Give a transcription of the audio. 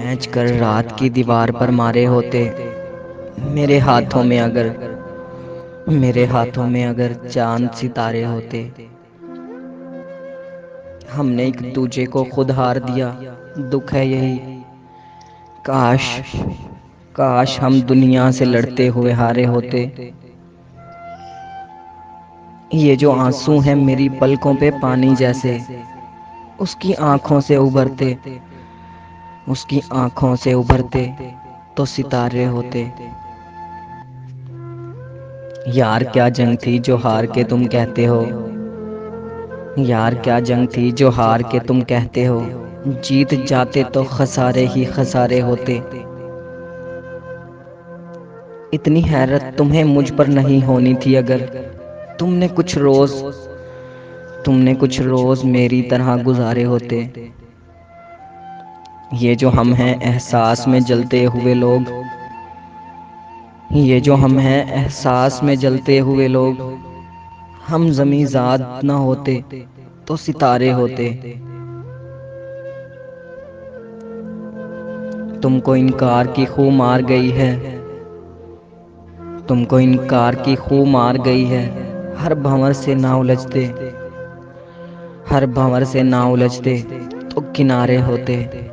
खींचकर रात की दीवार पर मारे होते। मेरे हाथों में अगर मेरे हाथों में अगर चांद सितारे होते। हमने एक दूजे को खुद हार दिया, दुख है यही। काश काश हम दुनिया से लड़ते हुए हारे होते। ये जो आंसू हैं मेरी पलकों पे पानी जैसे, उसकी आंखों से उभरते, उसकी आंखों से उभरते तो सितारे होते। यार क्या जंग थी जो हार के तुम कहते हो। यार क्या जंग थी जो हार के तुम कहते हो। जीत जाते तो खसारे ही खसारे होते। इतनी हैरत तुम्हें मुझ पर नहीं होनी थी अगर तुमने कुछ रोज तुमने कुछ रोज मेरी तरह गुजारे होते। ये जो हम हैं एहसास में जलते हुए लोग, ये जो हम हैं एहसास में जलते हुए लोग, हम ज़मीज़ाद न होते तो सितारे होते। तुमको इनकार की खू मार गई है, तुमको इनकार की खू मार गई है। हर भंवर से ना उलझते, हर भंवर से ना उलझते तो किनारे होते।